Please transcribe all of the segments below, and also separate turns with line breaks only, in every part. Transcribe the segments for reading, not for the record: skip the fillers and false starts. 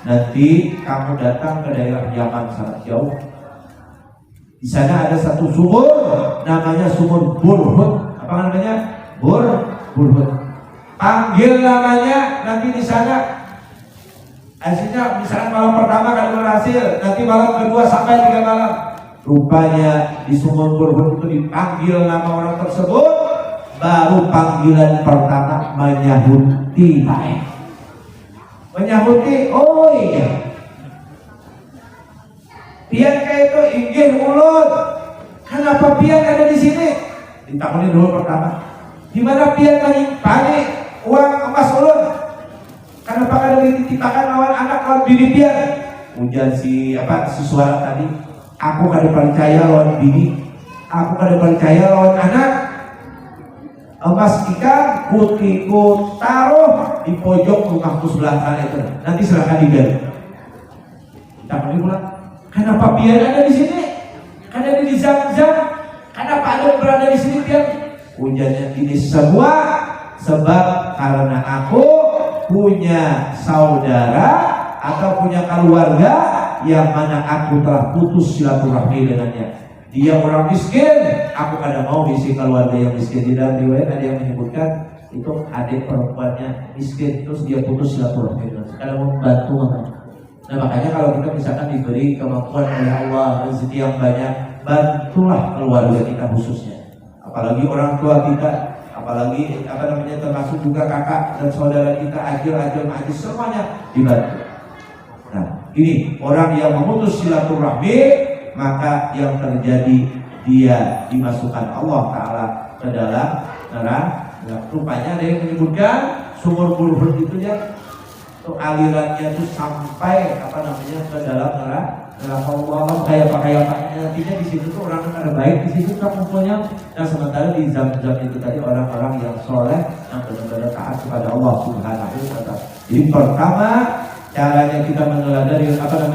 nanti kamu datang ke daerah Yaman sangat jauh. Di sana ada satu sumur, namanya sumur Burhut. Apa namanya? Burhut. Panggil namanya, nanti di sana. Hasilnya misalnya malam pertama kalau berhasil, nanti malam kedua sampai 3 malam. Rupanya di sumur Burhut itu dipanggil nama orang tersebut, baru panggilan pertama menyahuti. Menyahuti, oh iya. Pian kayak itu inggih mulut. Kenapa pian ada di sini? Ditakoni dulu pertama. Di mana pian menyimpan uang emas ulun? Kenapa kada dititipkan lawan anak lawan bini pian? Ujar si suara tadi. Aku kada percaya lawan bini. Aku kada percaya lawan anak. Emas ikan putihku taruh di pojok rumahku sebelah kanan itu. Nanti serahkan digali. Ditakoni pula. Kenapa pian ada di sini? Kan ada di Zam-Zam. Kenapa ada berada di sini pian? Ujarnya ini semua sebab karena aku punya saudara atau punya keluarga yang mana aku telah putus silaturahmi dengannya. Dia orang miskin, aku kadang mau isi keluarga yang miskin. Di dalam riwayat ada yang menyebutkan itu adik perempuannya miskin, terus dia putus silaturahmi dengan kadang mau membantu makanya. Nah makanya kalau kita misalkan diberi kemampuan oleh Allah, rezeki yang banyak, bantulah keluarga kita khususnya. Apalagi orang tua kita, apalagi termasuk juga kakak dan saudara kita, ajil majlis, semuanya dibantu. Nah ini orang yang memutus silaturahmi, maka yang terjadi dia dimasukkan Allah Ta'ala ke dalam neraka. Rupanya ada yang menyebutkan sumur Burhut itu ya, alirannya itu sampai ke dalam neraka Allah, kayak nantinya di situ tuh orang ada baik di situ kan kumpulnya. Nah sementara di Zam-Zam itu tadi orang-orang yang soleh yang benar-benar taat kepada Allah Subhanahu wa Ta'ala. Jadi pertama caranya kita meneladani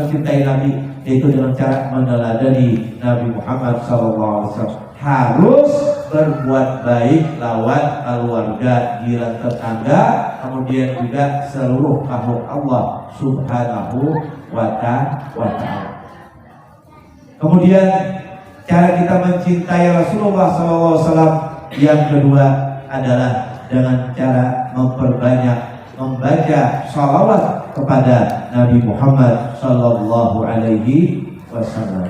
mencintai Nabi, yaitu dengan cara meneladani Nabi Muhammad SAW. Harus berbuat baik lawan keluarga, jiran, tetangga, kemudian juga seluruh makhluk Allah Subhanahu wa Ta'ala. Kemudian cara kita mencintai Rasulullah SAW yang kedua adalah dengan cara memperbanyak membaca shalawat kepada Nabi Muhammad Sallallahu Alaihi Wasallam.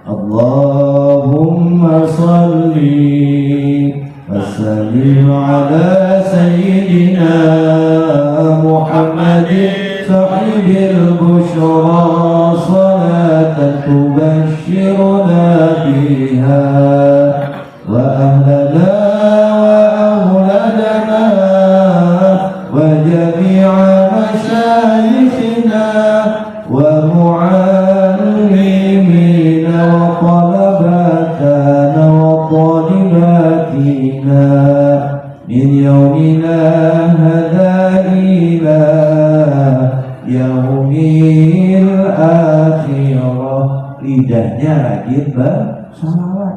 Allahumma salli wa sallim ala sayyidina Muhammadin sahibil bushra salatan tubashshiruna biha wa ahlana wa awladana wa jami'a masyayikhina wa mu'allimina wa talabatana wa talibatina min yawmina hadha ila yaumil akhirah. Lidahnya rajin bersalawat.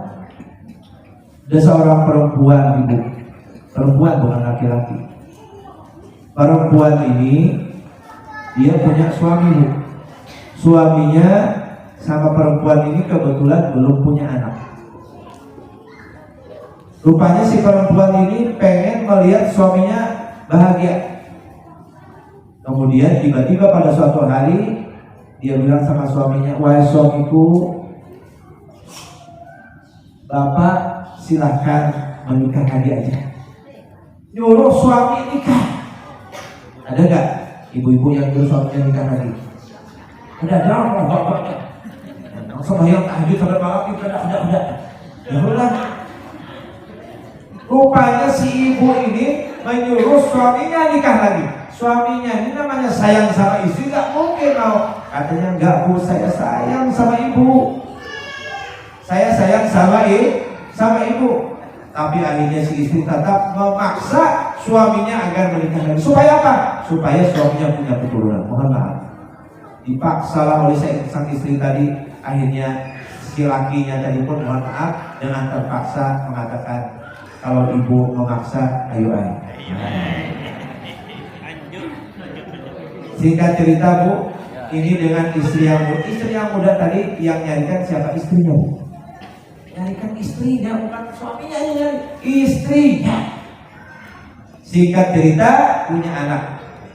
Ada seorang perempuan, ibu, perempuan bukan laki-laki. Perempuan ini dia punya suami, bu. Suaminya sama perempuan ini kebetulan belum punya anak. Rupanya si perempuan ini pengen melihat suaminya bahagia. Kemudian tiba-tiba pada suatu hari dia bilang sama suaminya, wahai suamiku, Bapak silahkan menikah lagi aja. Nyuruh suami nikah. Ada nggak ibu-ibu yang nyuruh suaminya nikah lagi? Ada orang bapaknya. Sembahyang tahajud sampai malam itu ada. Ya udah. Rupanya si ibu ini menyuruh suaminya nikah lagi. Suaminya ini namanya sayang sama istri, nggak mungkin mau. Katanya nggak, bu, saya sayang sama ibu. Saya sayang sama ibu. Tapi akhirnya si istri tetap memaksa suaminya agar menikah lagi. Supaya apa? Supaya suaminya punya keturunan. Mohon maaf. Dipaksalah oleh sang istri tadi. Akhirnya si lakinya tadi pun mohon maaf dengan terpaksa mengatakan, kalau ibu memaksa, ayo. Singkat cerita, bu, ini dengan istri yang muda. Istri yang muda tadi yang nyarikan siapa? Istrinya. Nyarikan istrinya, bukan suaminya yang nyari. Istrinya. Singkat cerita, punya anak.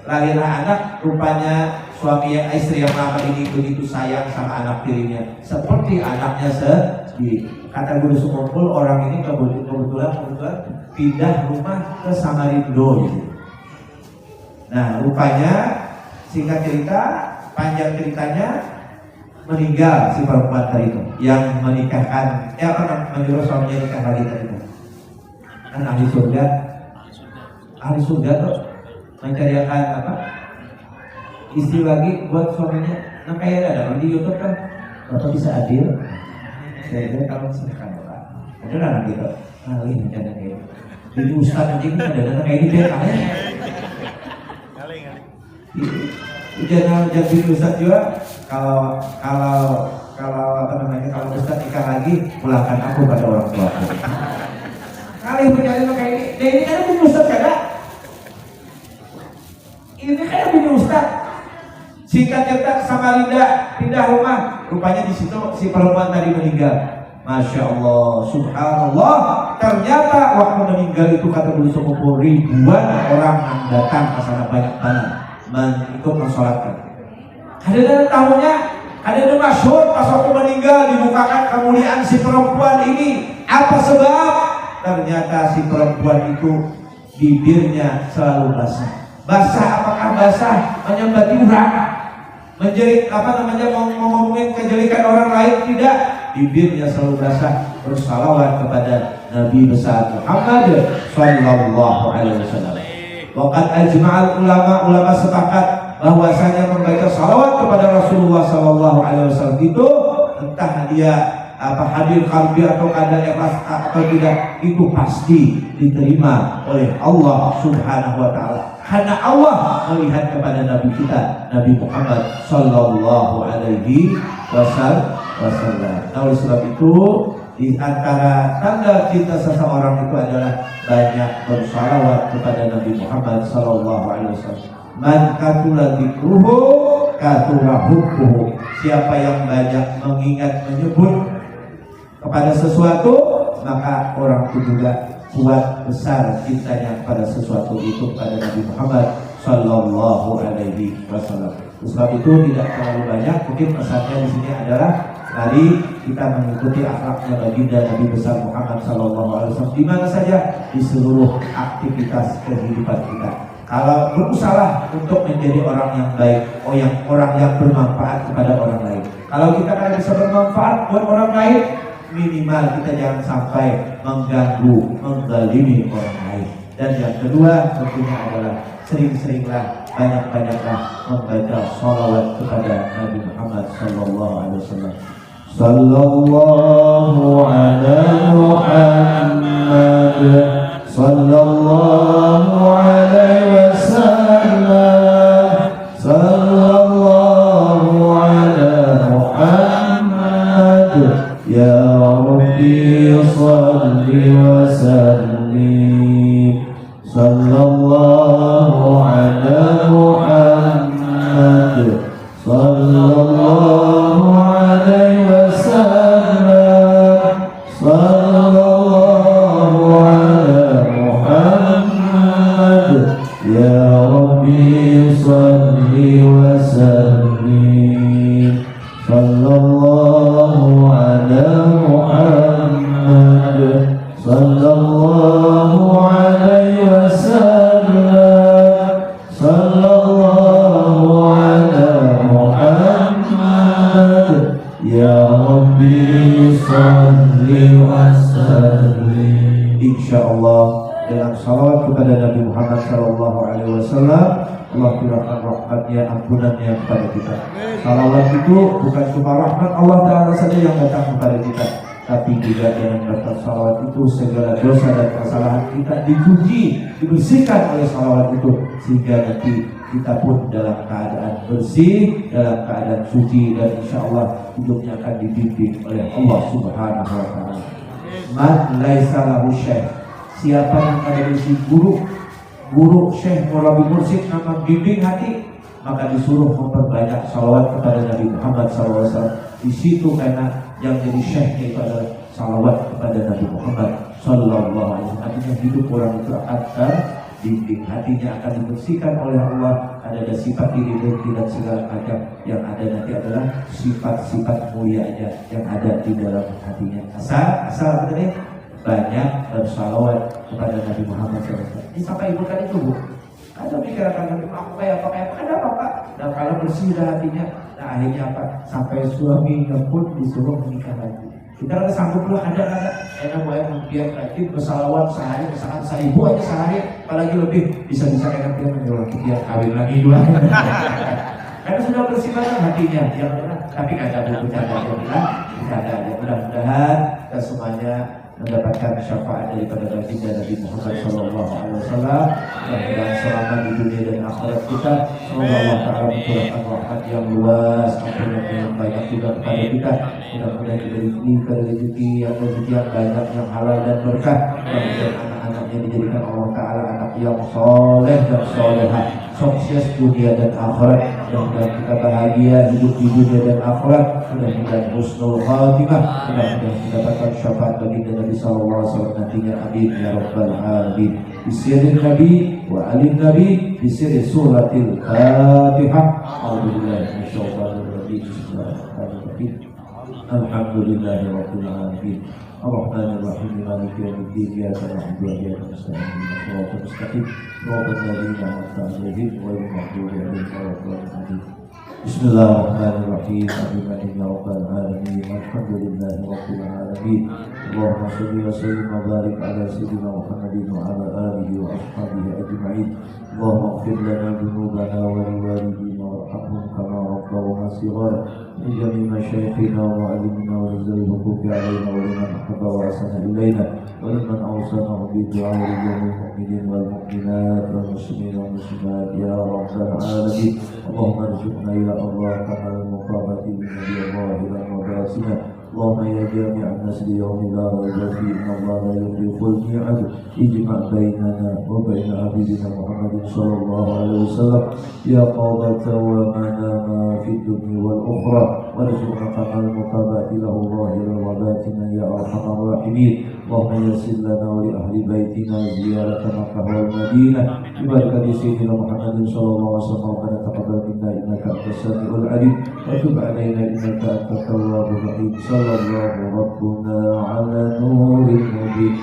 Lahirlah anak, rupanya suami yang istri yang lama ini begitu sayang sama anak tirinya, seperti anaknya sendiri. Kata guru sekumpul, orang ini kebetulan pindah rumah ke Samarinda. Nah, rupanya singkat cerita, panjang ceritanya, meninggal si perempuan tadi itu yang menikahkan, menyuruh suaminya nikah lagi tadi itu. Kan ahli surga tuh mencariakan apa? Istri lagi buat suaminya. Nah kayak ada di YouTube kan, Bapak bisa adil. Saya kalau misalkan Bapak ada anak gitu, kali rencana kayak gitu. Jadi Ustadz aja kita ada anak kayak gitu ya kali. Jangan jadi Ustadz juga. Kalau apa namanya, kalau Ustadz nikah lagi, pulangkan aku pada orang tua. Kali mencari kayak ini. Nah ini kan punya Ustadz kan? Ini kan punya Ustadz. Singkat cerita, Samarinda pindah rumah, rupanya di situ si perempuan tadi meninggal. Masya Allah, subhanallah. Ternyata waktu meninggal itu kata guru sepupu, ribuan orang yang datang ke sana, banyak banget ikut mensolatkan. Ada tahunya, ada masyhur pas waktu meninggal dibukakan kemuliaan si perempuan ini. Apa sebab? Ternyata si perempuan itu bibirnya selalu basah. Basah apakah basah menyembati orang, menjerit ngomongin kejelekan orang lain? Tidak, bibirnya selalu basah bersalawat kepada Nabi besar Muhammad sallallahu alaihi wasallam. Waqad ajma'al ulama sepakat bahwasanya membaca salawat kepada Rasulullah sallallahu alaihi wasallam itu, entah dia hadir qalbi atau kada ikhlas atau tidak, itu pasti diterima oleh Allah subhanahu wa ta'ala. Karena Allah melihat kepada Nabi kita, Nabi Muhammad sallallahu alaihi wasallam. Nah, oleh sebab itu, di antara tanda cinta seseorang itu adalah banyak bersalawat kepada Nabi Muhammad sallallahu alaihi wasallam. Man kathura dzikruhu kathura hubbuhu. Siapa yang banyak mengingat, menyebut kepada sesuatu, maka orang itu juga kuat besar cintanya pada sesuatu itu, pada Nabi Muhammad sallallahu alaihi wasallam. Sebab itu tidak terlalu banyak, mungkin pesannya di sini adalah tadi kita mengikuti akhlaknya baginda Nabi besar Muhammad sallallahu alaihi wasallam di mana saja, di seluruh aktivitas kehidupan kita. Kalau berusaha untuk menjadi orang yang baik, orang yang bermanfaat kepada orang lain. Kalau kita kan bisa bermanfaat buat orang lain, minimal kita jangan sampai mengganggu, menzalimi orang lain. Dan yang kedua tentunya adalah sering-seringlah, banyak-banyaklah membaca sholawat kepada Nabi Muhammad sallallahu alaihi wasallam. Sallallahu ala Muhammad, sallallahu alaihi wasallam, sallallahu ala Muhammad. Ya Rabbi salli wa sallim, sallallahu ala Muhammad, sallallahu alaihi wasallam, sallallahu ala Muhammad. Ya Rabbi salli wa sallim, sallallahu ala Muhammad, sallallahu alaihi wasallam, sallallahu ala Muhammad. Ya Rabbi salli wa sallim. Insyaallah dengan salawat kepada Nabi Muhammad sallallahu alaihi wasallam, Allah curahkan rahmatnya, ampunannya kepada kita. Salawat itu bukan cuma rahmat Allah Ta'ala saja yang datang kepada kita, tapi juga dengan berkat salawat itu segala dosa dan kesalahan kita dipuji, dibersihkan oleh salawat itu, sehingga nanti kita pun dalam keadaan bersih, dalam keadaan suci, dan insya Allah hidupnya akan dibimbing oleh Allah Subhanahu wa Ta'ala. Man laisa lahu syekh, siapa yang ada di sisi guru, syekh, murabi, mursyid, nama bimbing hati, maka disuruh memperbanyak salawat kepada Nabi Muhammad SAW. Di situ karena yang jadi syekhnya itu adalah salawat kepada Nabi Muhammad SAW. Artinya hidup orang itu akan terbimbing, hatinya akan dibersihkan oleh Allah. Ada sifat iri dengki dan segala macam, yang ada nanti adalah sifat-sifat mulianya yang ada di dalam hatinya. Asal betul banyak bersalawat kepada Nabi Muhammad SAW. Ini sampai ibu kan itu, Bu. Ada pikiran aku kayak apa, ada apa Pak? Dan kalau bersih hatinya, nah akhirnya apa? Sampai suaminya pun disuruh menikah lagi. Kita kan sanggup dulu, ada enak boleh membiar lagi bersalawat sehari, misalkan 1000 aja sehari, apalagi lebih bisa-bisa enak dia menyuruh dia kawin lagi dua. Karena sudah bersih banget hatinya, yang benar. Tapi kata Bu bercanda aja, bercanda aja. Mudah-mudahan kita semuanya mendapatkan syafaat daripada baginda Nabi Muhammad SAW, dan selamat di dunia dan akhirat kita. Semoga Allah Ta'ala mencurahkan rahmat yang luas, ampunan yang banyak juga kepada kita. Mudah-mudahan kita diberikan rezeki yang banyak, yang halal dan berkah, dan anak-anaknya dijadikan Allah Ta'ala anak yang soleh dan solehah, sukses dunia dan akhirat. Mudah-mudahan kita bahagia hidup di dunia dan akhirat. Mudah-mudahan husnul khatimah. Mudah-mudahan kita dapatkan syafaat baginda Nabi sallallahu alaihi wasallam nantinya. Amin ya rabbal alamin. Bismillahir Nabi wa alin Nabi bisiri suratil Fatihah. A'udzubillahi minasyaitonir rajim. Bismillahirrahmanirrahim. Alhamdulillahi rabbil alamin. Ar-Rahmanir Rahim. Maliki yaumiddin. Iyyaka na'budu wa iyyaka nasta'in. Ihdinas siratal mustaqim. Siratal ladzina an'amta 'alaihim ghairil maghdubi 'alaihim waladdallin. Bismillahirrahmanirrahim. Amin ya rabbal alamin. Alhamdulillahi rabbil alamin. Allahumma shalli wa sallim wa barik ala sayyidina Muhammadin wa ala alihi wa ashabihi ajma'in. Allahumma ighfir lana dhunubana wa liwalidina warhamhum kama rabbawna shighara. Min jami' masyayikhina wa mu'allimina wa rizqil huquqi alaina wa liman ahabba wa asana ilaina wa liman awsana bi du'a lil mu'minin wal mu'minat wal muslimin wal muslimat ya rabbal alamin. Allahumma arzuqna ya Allah kamal muqabati min nabiyyina wa batina. Allahumma ya jami'an nas li yawmi la rayba fihi inna Allah la yukhliful mi'ad. Ijma' bainana wa baina habibina Muhammadin sallallahu alaihi wasallam ya qadata wa manama fid dunya wal ukhra warzuqna kamal muqabati lahu zahiran wa batinan ya arhamar rahimin. Allahumma yassir lana wa li ahli baitina ziyarata Makkah wal Madinah bi barakati sayyidina Muhammadin sallallahu alaihi wasallam. Rabbana taqabbal minna innaka antas samiul alim wa tub alaina innaka antat tawwabur rahim. Sallallahu rabbuna ala nuril mubin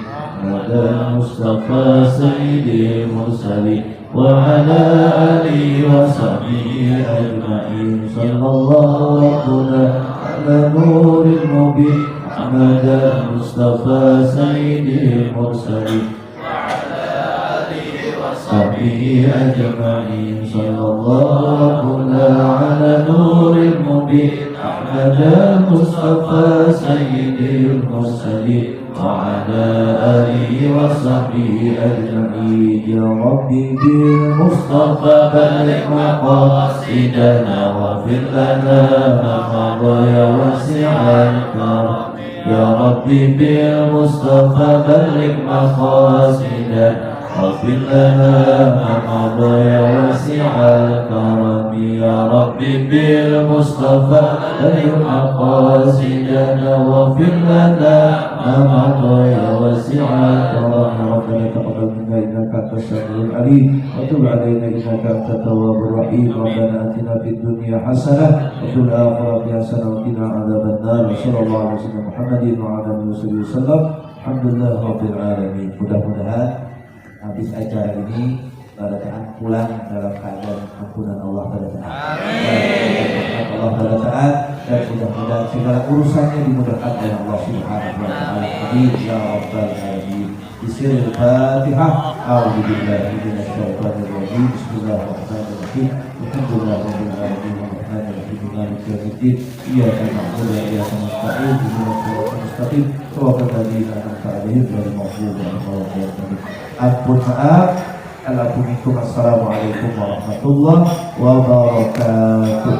Nabi Mustafa sayyidil mursalin wa ala alihi wa sahbihi ajma'in. Sallallahu rabbuna ala nuril mubin Nabi Mustafa sayyidil mursalin wa ala alihi wa sahbihi ajma'in. Sallallahu rabbuna ala nuril mubin Ahmad al-Mustafa sayyidil mursalin wa ala alihi wa sahbihi ajma'in. Ya Rabbi bil Mustafa baligh maqasidana wa fir lana ma madha ya wasi'al karam. Ya Rabbi bil Mustafa baligh maqasidana واغفر لنا ما مضى يا واسع الكرم. يا ربي بالمصطفى بلغ مقاصدنا واغفر لنا ما مضى يا واسع الكرم. ربنا تقبل منا انك انت السميع العليم وتب علينا انك انت التواب الرحيم. ربنا اتنا في الدنيا حسنه وفي الاخره حسنه وقنا عذاب النار. وصلى الله على سيدنا محمد وعلى اله وصحبه وسلم. Alhamdulillah rabbil alamin. Mudah-mudahan habis acara ini pada saat pulang dalam keadaan ampunan Allah pada saat Allah pada saat, dan mudah-mudahan segala urusannya dimudahkan oleh Allah Subhanahu wa taala. Amin ya rabbal alamin. Bismillahirrahmanirrahim. Fatihah. A'udzubillahi minasyaitonir rajim. Bismillahirrahmanirrahim. Alhamdulillahirabbil alamin. Arrahmanirrahim. Maliki yaumiddin. Iyyaka na'budu wa iyyaka nasta'in. Ihdinas siratal mustaqim. Siratal ladzina an'amta 'alaihim ghairil maghdubi 'alaihim waladdallin. Ampun maaf. Assalamualaikum warahmatullahi wabarakatuh.